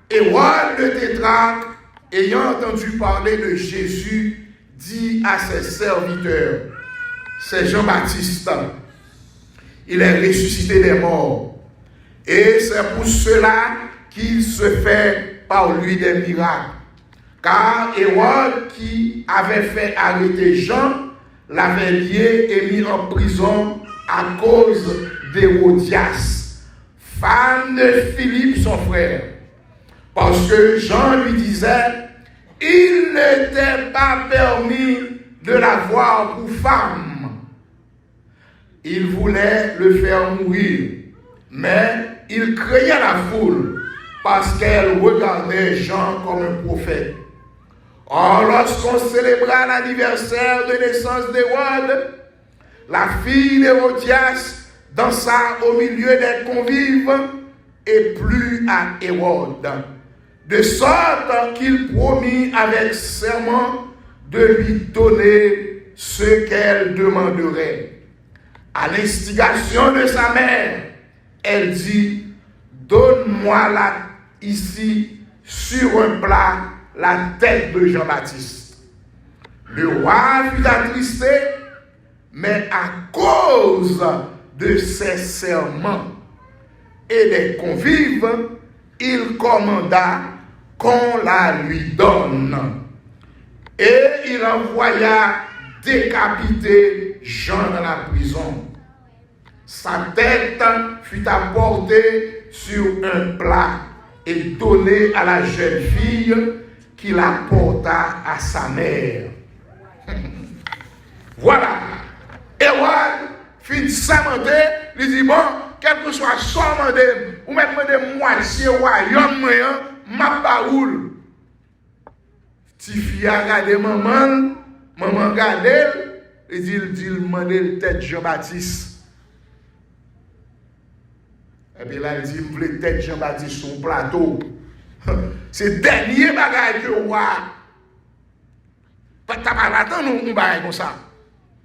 Hérode le tétrarque, ayant entendu parler de Jésus, dit à ses serviteurs, c'est Jean-Baptiste, il est ressuscité des morts. Et c'est pour cela qu'il se fait par lui des miracles. Car Hérode, qui avait fait arrêter Jean, l'avait lié et mis en prison à cause d'Hérodias, femme de Philippe, son frère. Parce que Jean lui disait, il n'était pas permis de la voir pour femme. Il voulait le faire mourir, mais il craignait la foule parce qu'elle regardait Jean comme un prophète. Or, lorsqu'on célébra l'anniversaire de naissance d'Hérode, la fille d'Hérodias dansa au milieu des convives et plut à Hérode, de sorte qu'il promit avec serment de lui donner ce qu'elle demanderait. À l'instigation de sa mère, elle dit, donne-moi là, ici, sur un plat, la tête de Jean-Baptiste. Le roi fut attristé, mais à cause de ses serments et des convives, il commanda qu'on la lui donne. Et il envoya décapiter Jean dans la prison. Sa tête fut apportée sur un plat et donnée à la jeune fille qui la porta à sa mère. Voilà. Hérode fit samenter, il dit bon, quel que soit son mandé, ou même de moitié royaume, ma baoule. Si fille a regardé maman regardé, il dit mandé le tête Jean-Baptiste. Et puis là, il dit, il voulait tête Jean-Baptiste sur un plateau. C'est le dernier bagage que roi. Tu n'as pas attendre un bagage comme ça.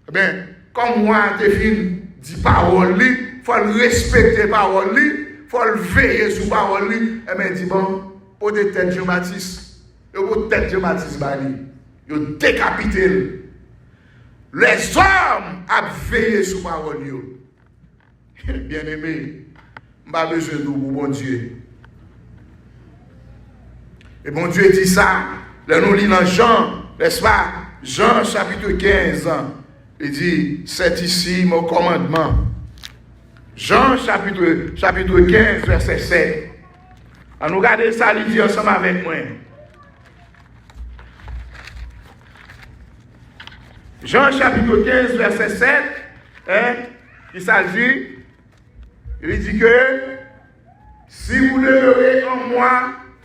Eh bien, comme moi, je dis parole, il faut le respecter parole, il faut le veiller sur parole. Eh bien, il dit, bon, pour des têtes Jean-Baptiste, il faut tête Jean-Baptiste, il faut décapiter. Les hommes ont veillé sur parole. Bien aimé, je n'ai pas besoin de vous, bon Dieu. Et bon Dieu dit ça, là nous lisons dans Jean, n'est-ce pas? Jean chapitre 15, il dit, c'est ici mon commandement. Jean chapitre 15, verset 7. On nous regarde ça, il dit ensemble avec moi. Jean chapitre 15, verset 7. Il s'agit, il dit que si vous demeurez en moi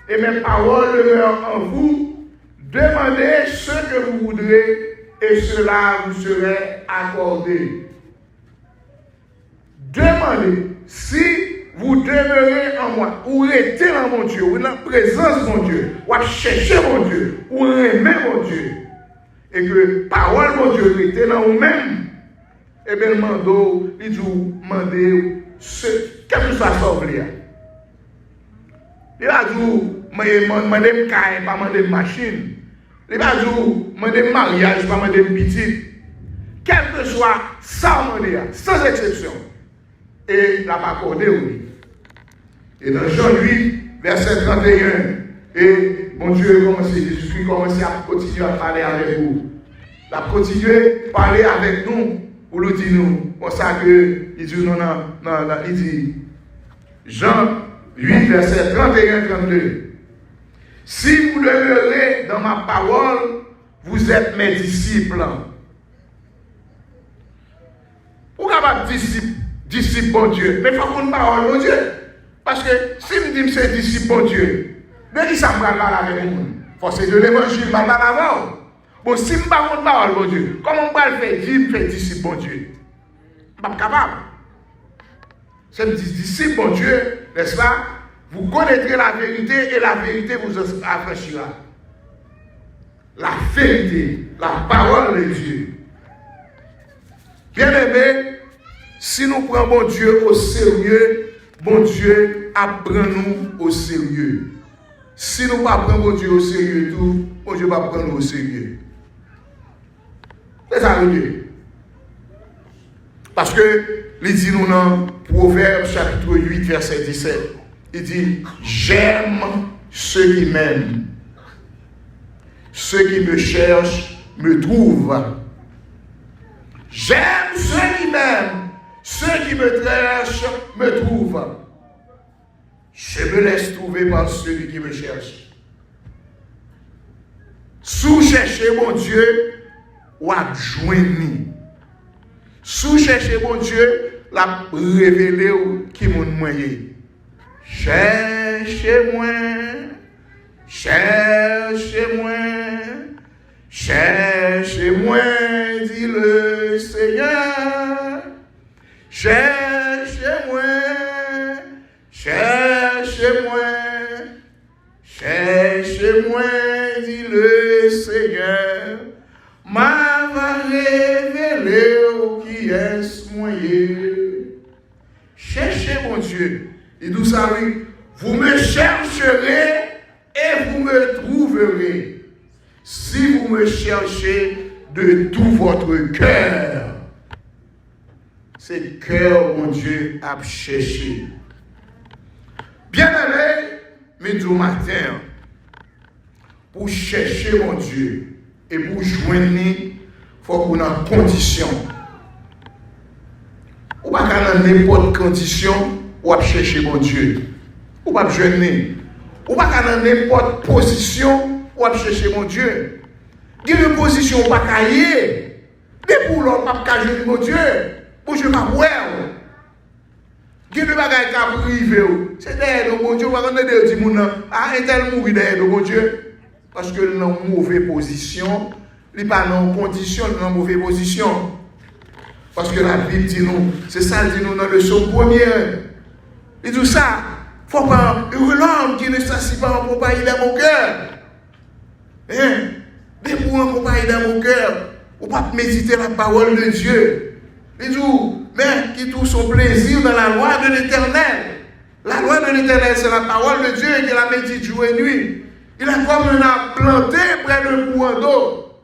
et mes paroles demeurent en vous, demandez ce que vous voudrez et cela vous serait accordé. Demandez, si vous demeurez en moi, ou restez dans mon Dieu, ou dans la présence de mon Dieu, ou cherchez mon Dieu, ou aimez mon Dieu, et que parole mon Dieu restez dans vous-même, et bien il vous demandez ce quel que soit ça. Il va dire, demander caille, pas demander machine. Il va dire, demander mariage, pas demander petite. Quel que soit ça, sans exception. Et la pas accordé, oui. Et dans Jean 8, verset 31, et mon Dieu Jésus-Christ commence à continuer à parler avec vous. Il a continué à parler avec nous, pour nous dire nous, pour ça que, il dit non, il dit, Jean 8, verset 31-32. Si vous demeurez dans ma parole, vous êtes mes disciples. Pourquoi pas disciple bon Dieu? Mais il faut qu'on parole bon Dieu. Parce que si je me dis que c'est disciple bon Dieu, de qui ça me parle avec vous? Force de l'évangile, je parle avant. Bon, si je ne parle pas parole bon Dieu, comment on va faire disciple bon Dieu? Je ne suis pas capable. C'est me disciple bon Dieu, n'est-ce pas? Vous connaîtrez la vérité et la vérité vous affranchira. La vérité, la parole de Dieu. Bien aimé, si nous prenons bon Dieu au sérieux, bon Dieu apprend-nous au sérieux. Si nous ne prenons pas bon Dieu au sérieux, tout, bon Dieu va prendre nous au sérieux. C'est ça le Dieu. Parce que, il dit nous dans Proverbe chapitre 8, verset 17, il dit, j'aime ceux qui m'aiment. Ceux qui me cherchent me trouvent. J'aime ceux qui m'aiment. Ceux qui me cherchent me trouvent. Je me laisse trouver par celui qui me cherche. Si vous cherchez mon Dieu, ou à joindre. Si vous cherchez mon Dieu, la révéler qui m'ont moyen. Cherchez-moi, cherchez-moi, cherchez-moi, dit le Seigneur. Cherchez-moi, cherchez-moi, cherchez-moi, dit le Seigneur. M'a va révéler qui est moyen. Cherchez mon Dieu. Et d'où ça oui, vous me chercherez et vous me trouverez. Si vous me cherchez de tout votre cœur. C'est cœur, mon Dieu, à chercher. Bien-aimé, mais du matin, pour chercher mon Dieu et pour joindre, il faut qu'on ait une condition. Ou pas dans n'importe quelle condition, ou à chercher mon Dieu. Ou pas joindre. Ou pas dans n'importe position, ou à chercher mon Dieu. Il y a une position ou pas cahier. Mais pour l'autre, pas cahier mon Dieu. Pour je m'avoue. Il y a des bagages qui sont privés. C'est derrière le bon Dieu. On va dire que mon un tel mourir derrière le bon Dieu. Parce que dans une mauvaise position, il n'est pas dans une condition, il est dans une mauvaise position. Parce que la Bible dit nous, c'est ça dit nous dans le psaume 1er. Il dit ça, il ne faut pas l'homme qui ne s'assit pas en compagnie dans mon cœur. Mais pour en compagnie dans mon cœur, on ne peut pas méditer la parole de Dieu. Il dit, mais qui trouve son plaisir dans la loi de l'Éternel. La loi de l'Éternel, c'est la parole de Dieu et qu'il la médite jour et nuit. Il a comme un arbre planté près d'un courant d'eau,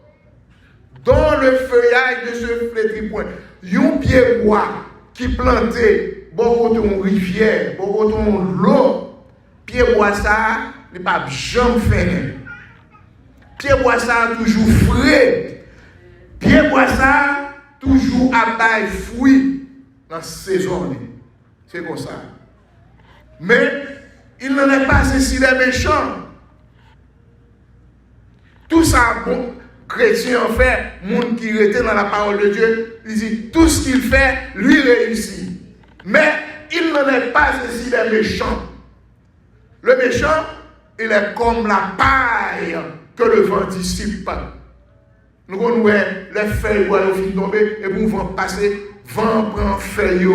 dont le feuillage ne se flétrit point. Un pied bois qui planté, beaucoup de rivière, beaucoup de l'eau, pied bois ça, il n'est pas jamais fait. Pied bois ça toujours frais. Pied bois ça toujours à bail fruit dans la saison. C'est comme ça. Mais il n'en est pas ainsi des méchants. Tout ça, bon, chrétien en fait, monde qui était dans la parole de Dieu, il dit tout ce qu'il fait, lui réussit. Mais il n'en est pas ceci des méchants. Le méchant, il est comme la paille que le vent dissipe. Nous voyons les feuilles qui tomber et pour le vent passer, vent prend feuille,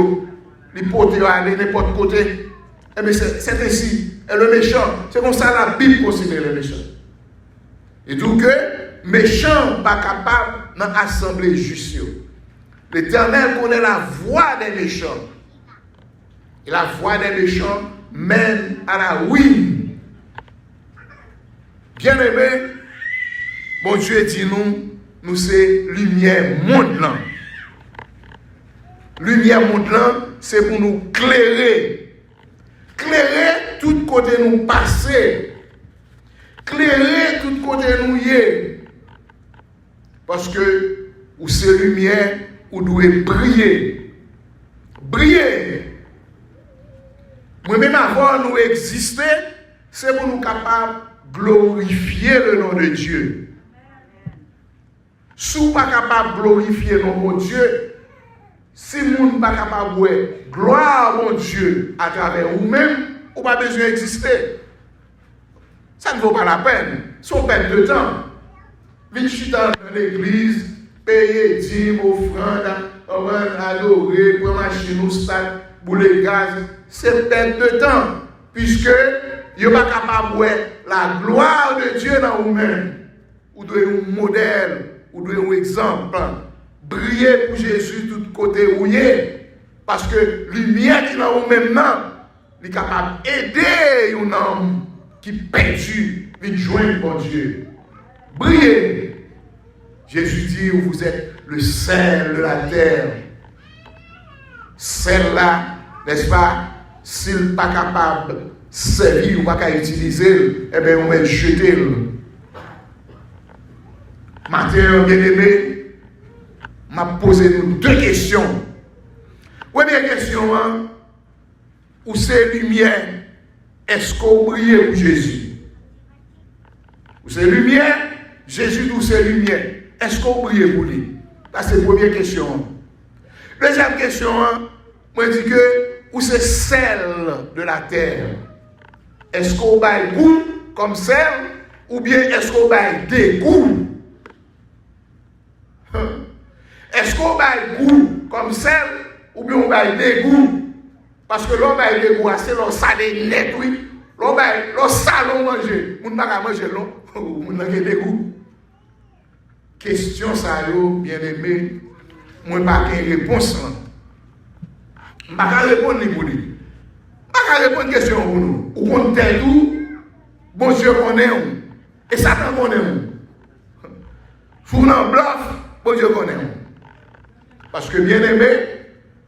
l'hypothèse aller n'importe côté. Et bien c'est ainsi. Et le méchant, c'est comme ça la Bible considère le méchant. Et donc que méchant pas capable dans l'assemblée juste. L'Éternel connaît la voie des méchants. Et la voie des méchants mène à la ruine. Bien aimé, bon Dieu dit nous c'est lumière monde là. Lumière monde là, c'est pour nous clairer. Clairer tout côté nous passer. Clairer tout côté nous y est. Parce que où c'est lumière, où doit briller. Briller. Moi-même avant nous exister, c'est pour nous capables de glorifier le nom de Dieu. Si vous n'êtes pas capable de glorifier le nom de Dieu, si vous n'êtes pas capable de dire gloire à mon Dieu à travers vous-même, vous n'avez pas besoin d'exister. Ça ne vaut pas la peine. C'est une perte de temps. Vite chuter dans l'église, payer dîmes, offrandes, adorer, prendre machine ou stade, bouler gaz, c'est perte de temps. Puisque vous n'êtes pas capable de dire la gloire de Dieu dans vous-même. Vous devez un modèle, vous devez un exemple. Briller pour Jésus tout côté où il est. Parce que lumière qui est dans vous-même, est capable d'aider un homme qui perdu de joindre bon Dieu. Brillez. Jésus dit, vous êtes le sel de la terre. Celle-là, n'est-ce pas, s'il n'est pas capable de servir ou pas utiliser, eh bien, on va le jeter. Matin, bien-aimé, m'a posé nous deux questions. Première question, hein, où c'est lumière, est-ce qu'on brille pour Jésus? Où c'est lumière, Jésus d'où c'est lumière, est-ce qu'on brille pour lui? Ça c'est la première question. Deuxième question, moi je dis que où c'est sel de la terre, est-ce qu'on baille goût comme sel ou bien est-ce qu'on baille dégoût? Est-ce qu'on baille goût comme sel ou bien on baille dégoût? Parce que l'on baille dégoût, c'est l'on salé net, oui. L'on baille, l'on salon manger. On ne peut pas manger l'on, on n'a pas dégoût. Question ça, bien aimé, moi je n'ai pas de réponse. Je ne peux pas répondre pour lui. Je ne peux pas répondre à une question pour nous. Ou qu'on t'aide où, bon Dieu connaît où, et Satan connaît où. Si on en bluffe, bon Dieu connaît où. Parce que bien aimé,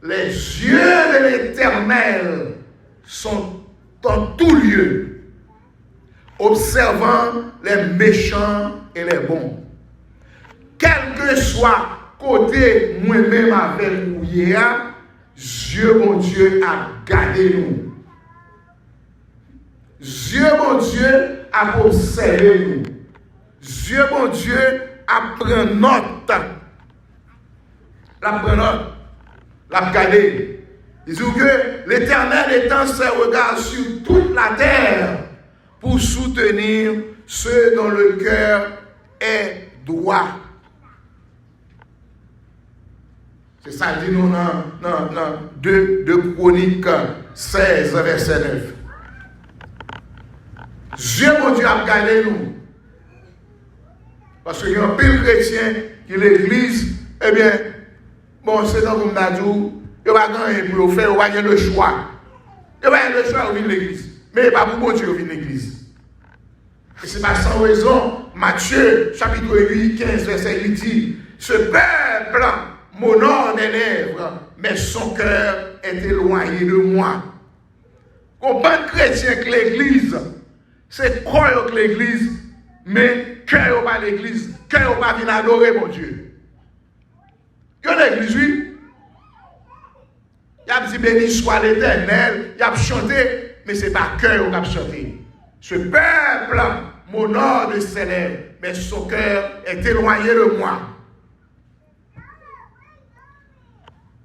les yeux de l'Éternel sont dans tout lieu, observant les méchants et les bons. Quel que soit côté moi-même avec vous, Dieu mon Dieu a gardé nous. Dieu mon Dieu a observé nous. Dieu mon Dieu a pris note. La pris note. La gardé. Il dit que l'Éternel étend ses regards sur toute la terre pour soutenir ceux dont le cœur est droit. C'est ça dit nous dans 2 Chroniques 16, verset 9. Dieu mon Dieu a gardé nous. Parce qu'il y a un pile chrétien qui l'église, eh bien, bon, c'est dans comme Nadou, il va gagner pour le faire, il va gagner le choix. Il va gagner le choix, il vient l'église. Mais pas pour bon Dieu, il vient l'église. Et c'est pas sans raison, Matthieu, chapitre 8, 15, verset 8 dit, ce peuple m'honore des lèvres, mais son cœur est éloigné de moi. Comprendre chrétien que l'église, c'est croire que l'église, mais cœur pas l'église, cœur pas venir adorer mon Dieu. Il y a l'église, oui. Il y a dit béni soit l'Éternel, il y a chanté, mais ce n'est pas cœur qui a chanté. Ce peuple m'honore de ses lèvres, mais son cœur est éloigné de moi.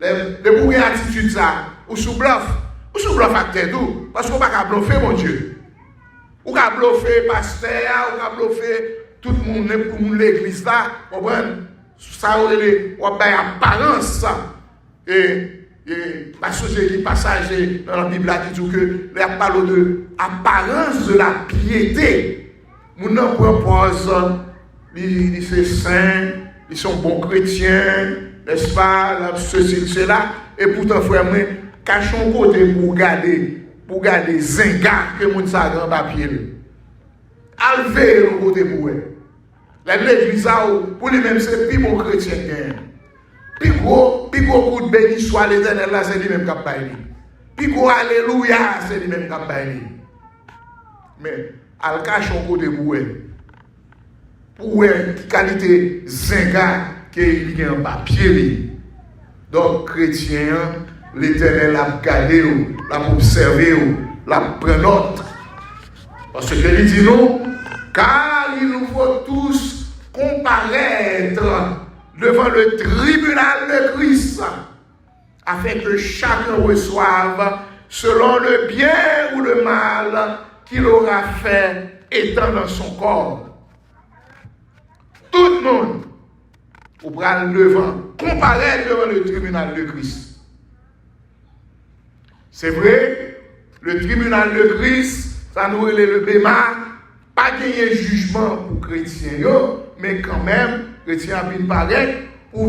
De pour une attitude ça, ou sous bluff acteur tout, parce qu'on ne peut pas bluffer mon Dieu. Ou pas bluffer pasteur, ou pas bluffer tout le monde pour l'église là, ça on a apparence et parce que j'ai lu passage dans la Bible qui dit que il parle de apparence de la piété. Mon nom propose, ils sont saints, ils sont bons chrétiens, n'est-ce pas, ceci, cela, et pourtant, frère, moi, cachons côté pour garder zinga que mon sa grand papier. Alvé le côté pour eux. L'église, pour lui-même, c'est plus bon chrétien qu'un. Plus gros coup de béni soit l'éternel là, c'est lui-même qui a payé. Plus gros alléluia, c'est lui-même qui a payé. Mais, al cachons côté pour eux. Pour eux, qualité zinga qu'il y a un papier. Donc, chrétien, l'éternel l'a gardé, l'a observé, l'a pris note. Parce que il dit non, car il nous faut tous comparaître devant le tribunal de Christ, afin que chacun reçoive selon le bien ou le mal qu'il aura fait étant dans son corps. Tout le monde pourra comparaître devant le tribunal de Christ. C'est vrai, le tribunal de Christ, ça nous relève le béma, pas gagner jugement pour chrétiens, mais quand même, chrétiens viennent paraître, pour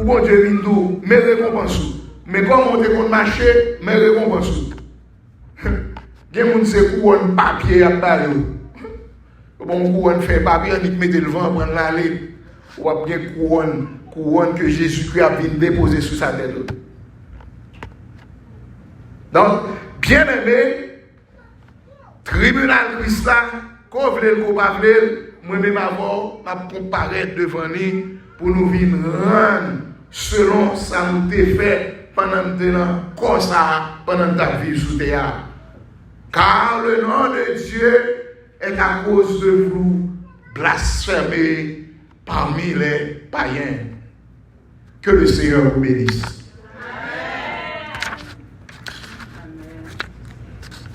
bon Dieu viennent nous, mais récompense. Mais comme on te compte marcher, mais récompense. Il y a des gens qui ont papier à parler. Bon, couronne fait papier, on met le vent, prendre l'aller. Ou bien couronne que Jésus-Christ a déposé sur sa tête. Donc, bien aimé, tribunal Christ là, qu'on veut le pas moi-même avant, je comparaître devant nous pour nous venir rendre selon ça nous fait pendant comme ça, pendant ta vie sous terre. Car le nom de Dieu est à cause de vous blasphémés parmi les païens. Que le Seigneur vous bénisse.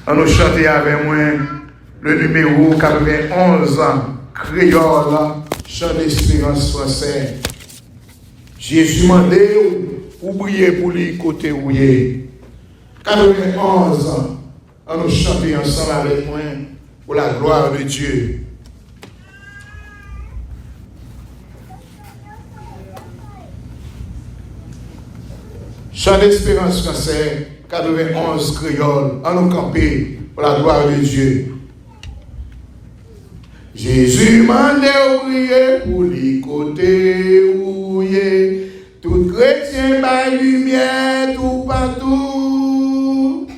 On nous chanter avec moi le numéro 91, créole, chant d'espérance français. Jésus m'a dit, oubliez pour lui côté où il est. 91, on nous chanter ensemble avec moi pour la gloire de Dieu. Chant d'espérance français, 91 créole, en nous camper pour la gloire de Dieu. Jésus m'a dit prier pour les côtés où il est. Tout chrétien par lumière tout partout.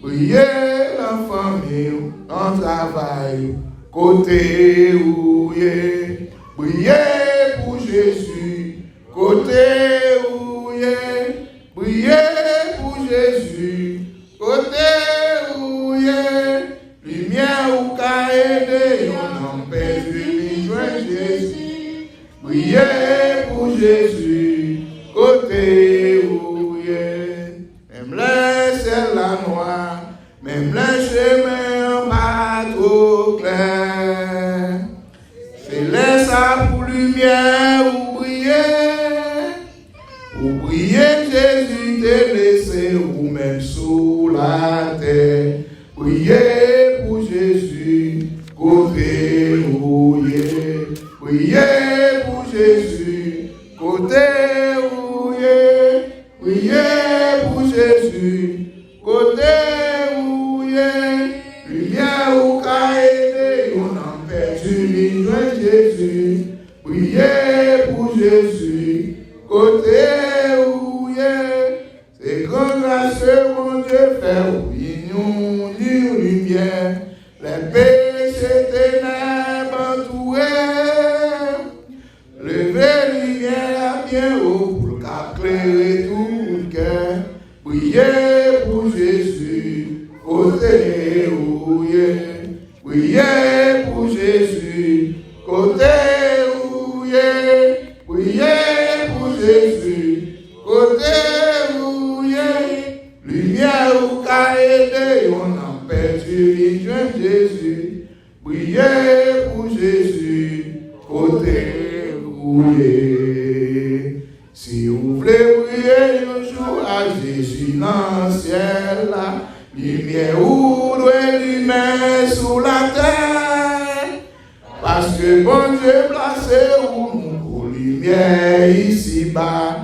Priez la famille en travail, côté où il est. Priez pour Jésus, côté où il est. Priez pour Jésus, côté où il est. Lumière ou qu'a aidé, on empêche de joindre Jésus. Priez pour Jésus, côté où il est. Même les ciels la noire, même les chemins pas trop clairs. C'est laisse ça pour lumière ou briller. Ou briller Jésus te laissé ou même sous la terre. Priez pour Jésus, côté où il est. Priez pour Jésus, côté où il est. Priez pour Jésus, côté où il est. Lumière ou qu'a aidé, on empêche de joindre Jésus. Priez pour Jésus, côté où il est. C'est grand grâce, mon Dieu, fait opinion, lumière. Les péchés ténèbres entourés. Levez lumière bien haut pour qu'éclairer tout le cœur. Priez pour Jésus, côté où il est. Priez pour Jésus. Jésus, côté où y est, priez pour Jésus, côté où y est, lumière ou qu'a aidé, on a perdu, joint Jésus, priez pour Jésus, côté où y est. Si vous voulez prier un jour à Jésus dans le ciel, lumière ou doit lumière sous la terre, parce que bon Dieu placé pour lumière ici-bas,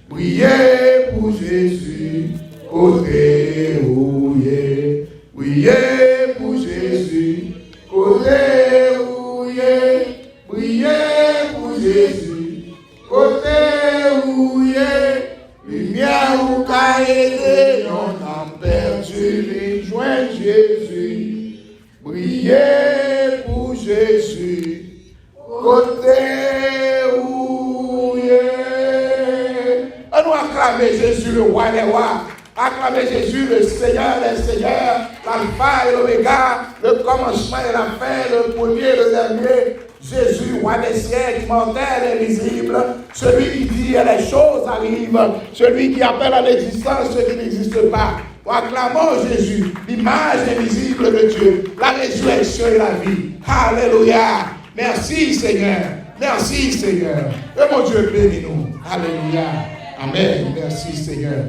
priez pour Jésus, côté où il est, priez pour Jésus, côté où il est, priez pour Jésus, côté où il est, lumière ou qu'a aidé, on a perdu les joints Jésus, priez pour Jésus, côté où il est. On nous acclamer Jésus le roi des rois, acclamer Jésus le Seigneur des seigneurs, l'alpha et l'oméga, le commencement et la fin, le premier et le dernier. Jésus, roi des siècles, immortel et invisible, celui qui dit et les choses arrivent, celui qui appelle à l'existence ce qui n'existe pas. Nous acclamons Jésus, l'image invisible de Dieu, la résurrection et la vie. Alléluia. Merci Seigneur. Merci Seigneur. Et mon Dieu bénis nous. Alléluia. Amen. Merci Seigneur.